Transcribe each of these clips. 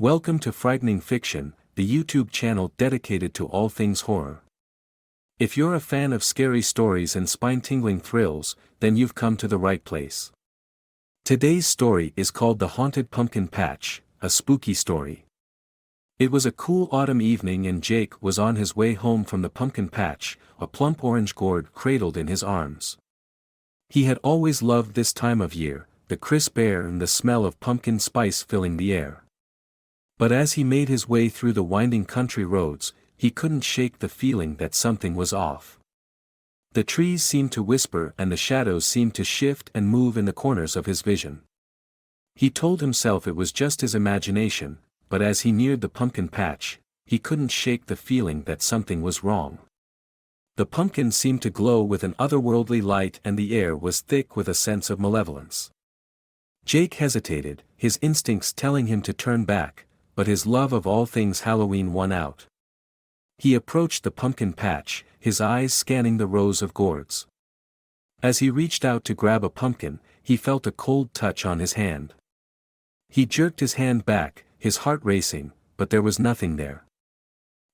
Welcome to Frightening Fiction, the YouTube channel dedicated to all things horror. If you're a fan of scary stories and spine-tingling thrills, then you've come to the right place. Today's story is called The Haunted Pumpkin Patch, a spooky story. It was a cool autumn evening and Jake was on his way home from the pumpkin patch, a plump orange gourd cradled in his arms. He had always loved this time of year, the crisp air and the smell of pumpkin spice filling the air. But as he made his way through the winding country roads, he couldn't shake the feeling that something was off. The trees seemed to whisper and the shadows seemed to shift and move in the corners of his vision. He told himself it was just his imagination, but as he neared the pumpkin patch, he couldn't shake the feeling that something was wrong. The pumpkin seemed to glow with an otherworldly light and the air was thick with a sense of malevolence. Jake hesitated, his instincts telling him to turn back, but his love of all things Halloween won out. He approached the pumpkin patch, his eyes scanning the rows of gourds. As he reached out to grab a pumpkin, he felt a cold touch on his hand. He jerked his hand back, his heart racing, but there was nothing there.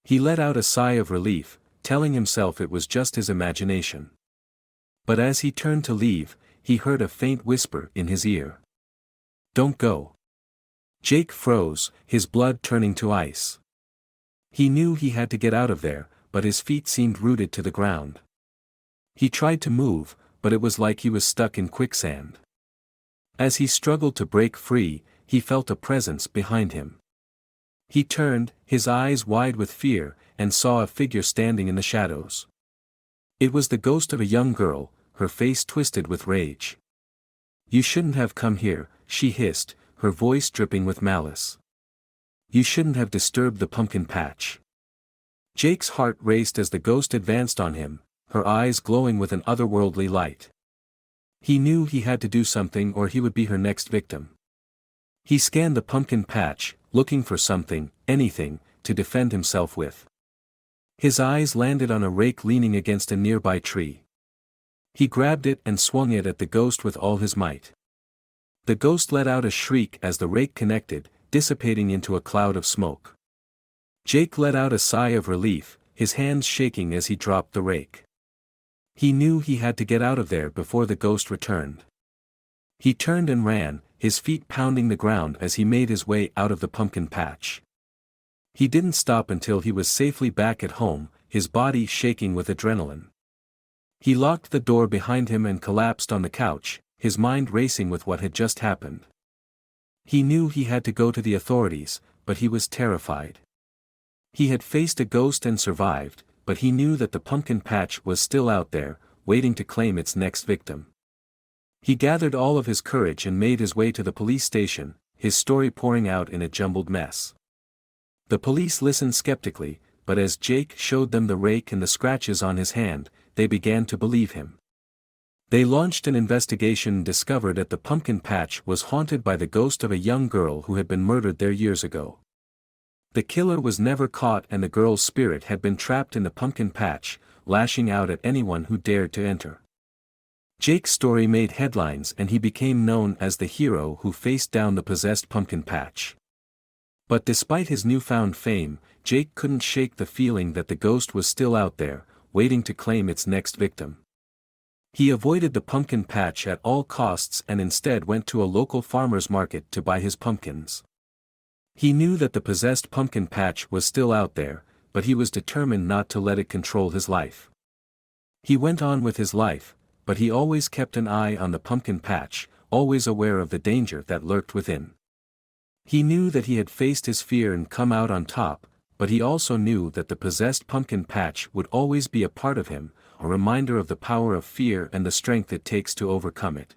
He let out a sigh of relief, telling himself it was just his imagination. But as he turned to leave, he heard a faint whisper in his ear. "Don't go." Jake froze, his blood turning to ice. He knew he had to get out of there, but his feet seemed rooted to the ground. He tried to move, but it was like he was stuck in quicksand. As he struggled to break free, he felt a presence behind him. He turned, his eyes wide with fear, and saw a figure standing in the shadows. It was the ghost of a young girl, her face twisted with rage. "You shouldn't have come here," she hissed, her voice dripping with malice. "You shouldn't have disturbed the pumpkin patch." Jake's heart raced as the ghost advanced on him, her eyes glowing with an otherworldly light. He knew he had to do something or he would be her next victim. He scanned the pumpkin patch, looking for something, anything, to defend himself with. His eyes landed on a rake leaning against a nearby tree. He grabbed it and swung it at the ghost with all his might. The ghost let out a shriek as the rake connected, dissipating into a cloud of smoke. Jake let out a sigh of relief, his hands shaking as he dropped the rake. He knew he had to get out of there before the ghost returned. He turned and ran, his feet pounding the ground as he made his way out of the pumpkin patch. He didn't stop until he was safely back at home, his body shaking with adrenaline. He locked the door behind him and collapsed on the couch, his mind racing with what had just happened. He knew he had to go to the authorities, but he was terrified. He had faced a ghost and survived, but he knew that the pumpkin patch was still out there, waiting to claim its next victim. He gathered all of his courage and made his way to the police station, his story pouring out in a jumbled mess. The police listened skeptically, but as Jake showed them the rake and the scratches on his hand, they began to believe him. They launched an investigation and discovered that the pumpkin patch was haunted by the ghost of a young girl who had been murdered there years ago. The killer was never caught and the girl's spirit had been trapped in the pumpkin patch, lashing out at anyone who dared to enter. Jake's story made headlines and he became known as the hero who faced down the possessed pumpkin patch. But despite his newfound fame, Jake couldn't shake the feeling that the ghost was still out there, waiting to claim its next victim. He avoided the pumpkin patch at all costs and instead went to a local farmer's market to buy his pumpkins. He knew that the possessed pumpkin patch was still out there, but he was determined not to let it control his life. He went on with his life, but he always kept an eye on the pumpkin patch, always aware of the danger that lurked within. He knew that he had faced his fear and come out on top, but he also knew that the possessed pumpkin patch would always be a part of him, a reminder of the power of fear and the strength it takes to overcome it.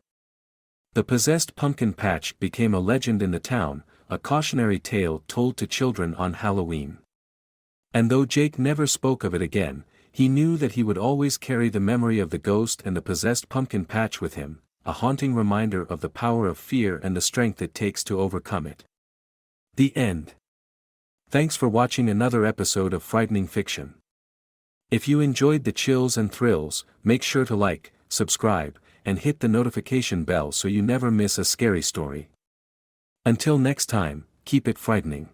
The possessed pumpkin patch became a legend in the town, a cautionary tale told to children on Halloween. And though Jake never spoke of it again, he knew that he would always carry the memory of the ghost and the possessed pumpkin patch with him, a haunting reminder of the power of fear and the strength it takes to overcome it. The end. Thanks for watching another episode of Frightening Fiction. If you enjoyed the chills and thrills, make sure to like, subscribe, and hit the notification bell so you never miss a scary story. Until next time, keep it frightening.